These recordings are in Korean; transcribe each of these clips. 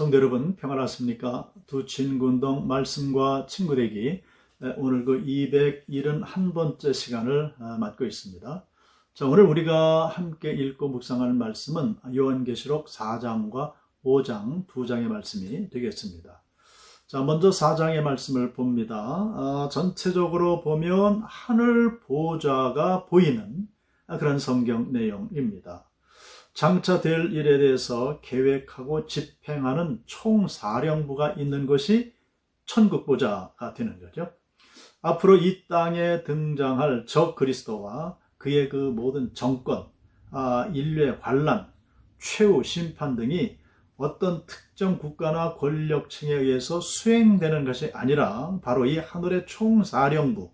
성도 여러분 평안하십니까? 두 친구운동 말씀과 친구되기 오늘 그 271번째 시간을 맡고 있습니다. 자, 오늘 우리가 함께 읽고 묵상하는 말씀은 요한계시록 4장과 5장 두 장의 말씀이 되겠습니다. 자, 먼저 4장의 말씀을 봅니다. 전체적으로 보면 하늘 보좌가 보이는 그런 성경 내용입니다. 장차 될 일에 대해서 계획하고 집행하는 총사령부가 있는 것이 천국보좌가 되는 거죠. 앞으로 이 땅에 등장할 적 그리스도와 그의 그 모든 정권, 인류의 환란, 최후 심판 등이 어떤 특정 국가나 권력층에 의해서 수행되는 것이 아니라 바로 이 하늘의 총사령부,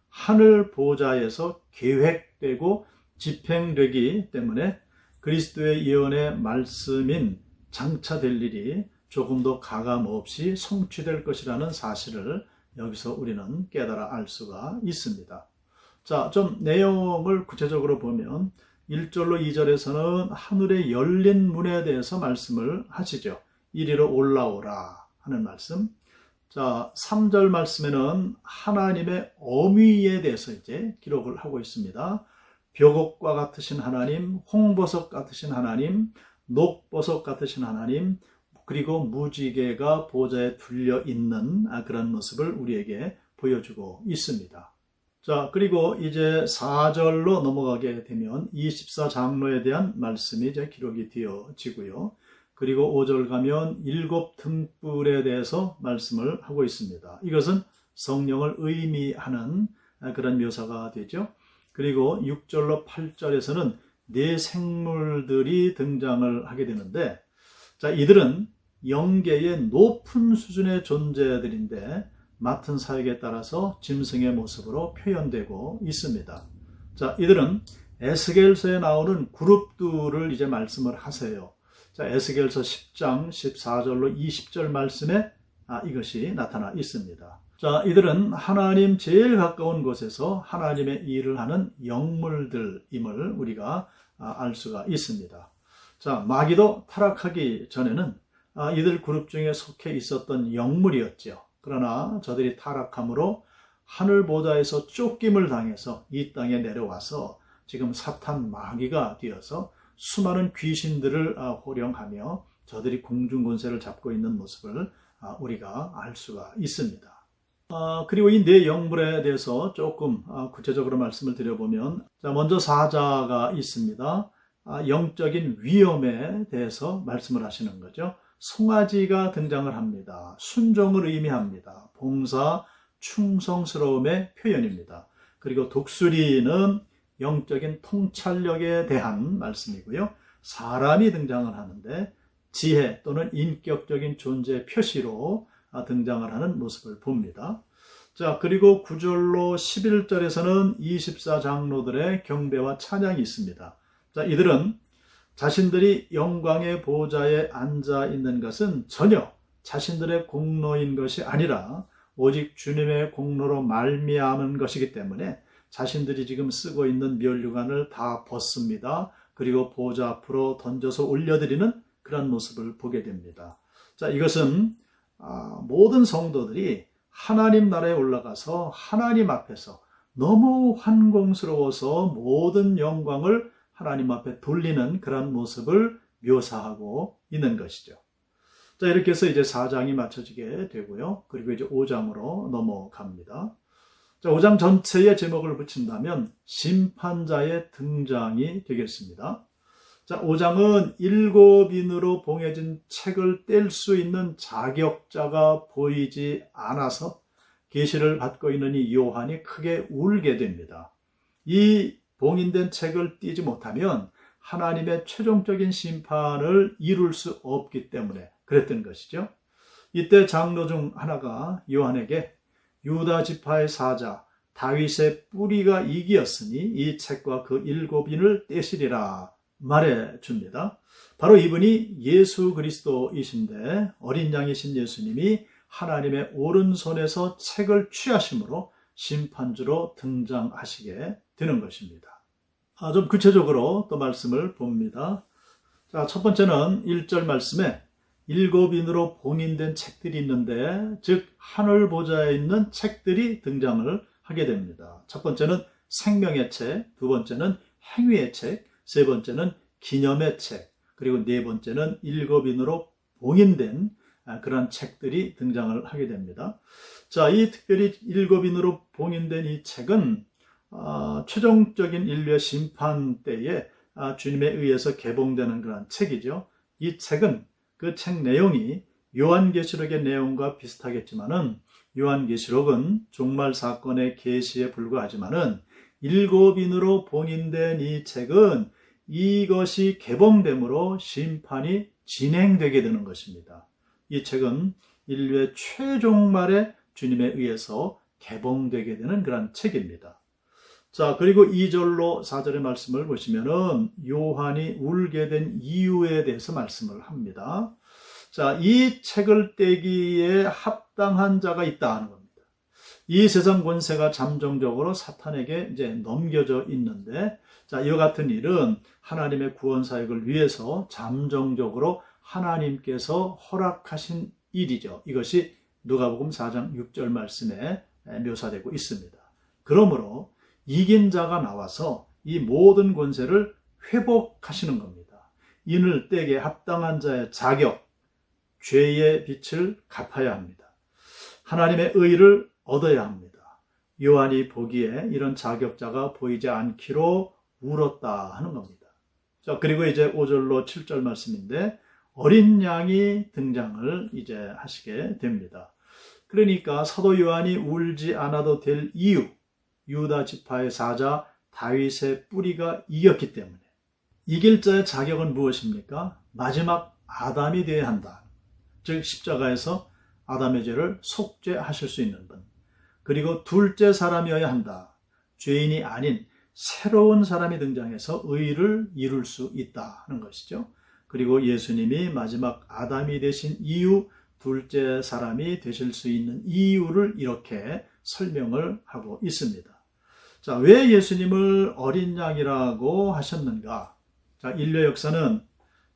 하늘 보좌에서 계획되고 집행되기 때문에 그리스도의 예언의 말씀인 장차 될 일이 조금도 가감없이 성취될 것이라는 사실을 여기서 우리는 깨달아 알 수가 있습니다. 자, 좀 내용을 구체적으로 보면 1절로 2절에서는 하늘의 열린 문에 대해서 말씀을 하시죠. 이리로 올라오라 하는 말씀. 자, 3절 말씀에는 하나님의 어미에 대해서 이제 기록을 하고 있습니다. 벽옥과 같으신 하나님, 홍보석 같으신 하나님, 녹보석 같으신 하나님, 그리고 무지개가 보좌에 둘려 있는 그런 모습을 우리에게 보여주고 있습니다. 자, 그리고 이제 4절로 넘어가게 되면 24장로에 대한 말씀이 이제 기록이 되어지고요. 그리고 5절 가면 7 등불에 대해서 말씀을 하고 있습니다. 이것은 성령을 의미하는 그런 묘사가 되죠. 그리고 6절로 8절에서는 네 생물들이 등장을 하게 되는데, 자, 이들은 영계의 높은 수준의 존재들인데 맡은 사역에 따라서 짐승의 모습으로 표현되고 있습니다. 자, 이들은 에스겔서에 나오는 그룹들을 이제 말씀을 하세요. 자, 에스겔서 10장 14절로 20절 말씀에 이것이 나타나 있습니다. 자, 이들은 하나님 제일 가까운 곳에서 하나님의 일을 하는 영물들임을 우리가 알 수가 있습니다. 자, 마귀도 타락하기 전에는 이들 그룹 중에 속해 있었던 영물이었죠. 그러나 저들이 타락함으로 하늘 보좌에서 쫓김을 당해서 이 땅에 내려와서 지금 사탄 마귀가 되어서 수많은 귀신들을 호령하며 저들이 공중 권세를 잡고 있는 모습을 우리가 알 수가 있습니다. 그리고 이 네 영물에 대해서 조금 구체적으로 말씀을 드려보면, 자, 먼저 사자가 있습니다. 영적인 위험에 대해서 말씀을 하시는 거죠. 송아지가 등장을 합니다. 순종을 의미합니다. 봉사, 충성스러움의 표현입니다. 그리고 독수리는 영적인 통찰력에 대한 말씀이고요. 사람이 등장을 하는데 지혜 또는 인격적인 존재의 표시로 등장을 하는 모습을 봅니다. 자, 그리고 9절로 11절에서는 24장로들의 경배와 찬양이 있습니다. 자, 이들은 자신들이 영광의 보좌에 앉아 있는 것은 전혀 자신들의 공로인 것이 아니라 오직 주님의 공로로 말미암은 것이기 때문에 자신들이 지금 쓰고 있는 면류관을 다 벗습니다. 그리고 보좌 앞으로 던져서 올려드리는 그런 모습을 보게 됩니다. 자, 이것은 모든 성도들이 하나님 나라에 올라가서 하나님 앞에서 너무 환공스러워서 모든 영광을 하나님 앞에 돌리는 그런 모습을 묘사하고 있는 것이죠. 자, 이렇게 해서 이제 4장이 마쳐지게 되고요. 그리고 이제 5장으로 넘어갑니다. 자, 5장 전체의 제목을 붙인다면 심판자의 등장이 되겠습니다. 자, 5장은 7인으로 봉해진 책을 뗄 수 있는 자격자가 보이지 않아서 계시를 받고 있는 이 요한이 크게 울게 됩니다. 이 봉인된 책을 떼지 못하면 하나님의 최종적인 심판을 이룰 수 없기 때문에 그랬던 것이죠. 이때 장로 중 하나가 요한에게 유다 지파의 사자 다윗의 뿌리가 이기었으니 이 책과 그 7인을 떼시리라 말해 줍니다. 바로 이분이 예수 그리스도이신데 어린 양이신 예수님이 하나님의 오른손에서 책을 취하심으로 심판주로 등장하시게 되는 것입니다. 좀 구체적으로 또 말씀을 봅니다. 자, 첫 번째는 1절 말씀에 7인으로 봉인된 책들이 있는데, 즉 하늘 보좌에 있는 책들이 등장을 하게 됩니다. 첫 번째는 생명의 책, 두 번째는 행위의 책, 세 번째는 기념의 책, 그리고 네 번째는 7인으로 봉인된 그런 책들이 등장을 하게 됩니다. 자, 이 특별히 7인으로 봉인된 이 책은 최종적인 인류의 심판 때에 주님에 의해서 개봉되는 그런 책이죠. 이 책은 그 책 내용이 요한계시록의 내용과 비슷하겠지만은, 요한계시록은 종말 사건의 계시에 불과하지만은 7인으로 봉인된 이 책은 이것이 개봉됨으로 심판이 진행되게 되는 것입니다. 이 책은 인류의 최종말에 주님에 의해서 개봉되게 되는 그런 책입니다. 자, 그리고 2절로 4절의 말씀을 보시면은 요한이 울게 된 이유에 대해서 말씀을 합니다. 자, 이 책을 떼기에 합당한 자가 있다 하는 겁니다. 이 세상 권세가 잠정적으로 사탄에게 이제 넘겨져 있는데, 자, 이와 같은 일은 하나님의 구원 사역을 위해서 잠정적으로 하나님께서 허락하신 일이죠. 이것이 누가복음 4장 6절 말씀에 묘사되고 있습니다. 그러므로 이긴 자가 나와서 이 모든 권세를 회복하시는 겁니다. 인을 떼게 합당한 자의 자격, 죄의 빚을 갚아야 합니다. 하나님의 의를 얻어야 합니다. 요한이 보기에 이런 자격자가 보이지 않기로 울었다 하는 겁니다. 자, 그리고 이제 5절로 7절 말씀인데, 어린 양이 등장을 이제 하시게 됩니다. 그러니까 사도 요한이 울지 않아도 될 이유, 유다 지파의 사자 다윗의 뿌리가 이겼기 때문에. 이길 자의 자격은 무엇입니까? 마지막 아담이 되어야 한다. 즉 십자가에서 아담의 죄를 속죄하실 수 있는 분. 그리고 둘째 사람이어야 한다. 죄인이 아닌 새로운 사람이 등장해서 의를 이룰 수 있다 하는 것이죠. 그리고 예수님이 마지막 아담이 되신 이유, 둘째 사람이 되실 수 있는 이유를 이렇게 설명을 하고 있습니다. 자, 왜 예수님을 어린 양이라고 하셨는가? 자, 인류 역사는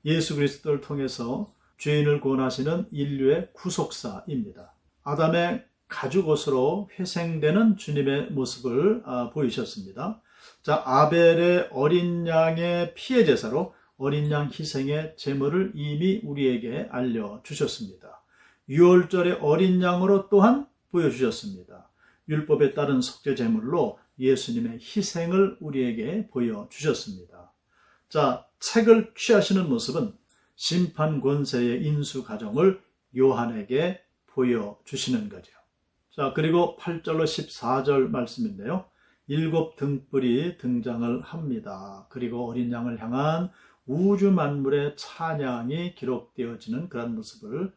예수 그리스도를 통해서 죄인을 구원하시는 인류의 구속사입니다. 아담의 가죽옷으로 회생되는 주님의 모습을 보이셨습니다. 자, 아벨의 어린 양의 피해 제사로 어린 양 희생의 제물을 이미 우리에게 알려주셨습니다. 유월절의 어린 양으로 또한 보여주셨습니다. 율법에 따른 속죄 제물로 예수님의 희생을 우리에게 보여주셨습니다. 자, 책을 취하시는 모습은 심판 권세의 인수 과정을 요한에게 보여주시는 거죠. 자, 그리고 8절로 14절 말씀인데요. 7 등불이 등장을 합니다. 그리고 어린 양을 향한 우주 만물의 찬양이 기록되어지는 그런 모습을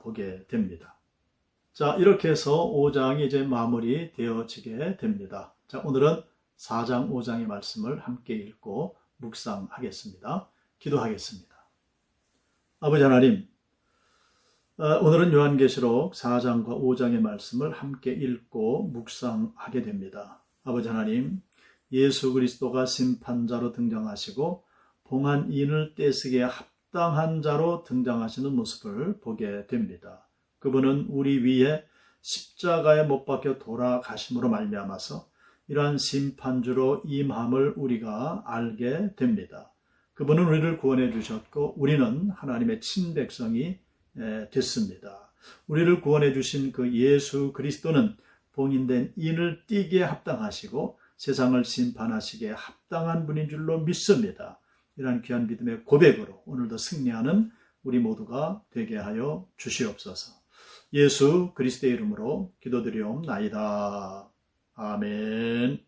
보게 됩니다. 자, 이렇게 해서 5장이 이제 마무리되어지게 됩니다. 자, 오늘은 4장, 5장의 말씀을 함께 읽고 묵상하겠습니다. 기도하겠습니다. 아버지 하나님, 오늘은 요한계시록 4장과 5장의 말씀을 함께 읽고 묵상하게 됩니다. 아버지 하나님, 예수 그리스도가 심판자로 등장하시고 봉한인을 떼쓰기에 합당한 자로 등장하시는 모습을 보게 됩니다. 그분은 우리 위에 십자가에 못 박혀 돌아가심으로 말미암아서 이러한 심판주로 임함을 우리가 알게 됩니다. 그분은 우리를 구원해 주셨고 우리는 하나님의 친백성이 됐습니다. 우리를 구원해 주신 그 예수 그리스도는 봉인된 인을 띠기에 합당하시고 세상을 심판하시기에 합당한 분인 줄로 믿습니다. 이러한 귀한 믿음의 고백으로 오늘도 승리하는 우리 모두가 되게 하여 주시옵소서. 예수 그리스도의 이름으로 기도드리옵나이다. 아멘.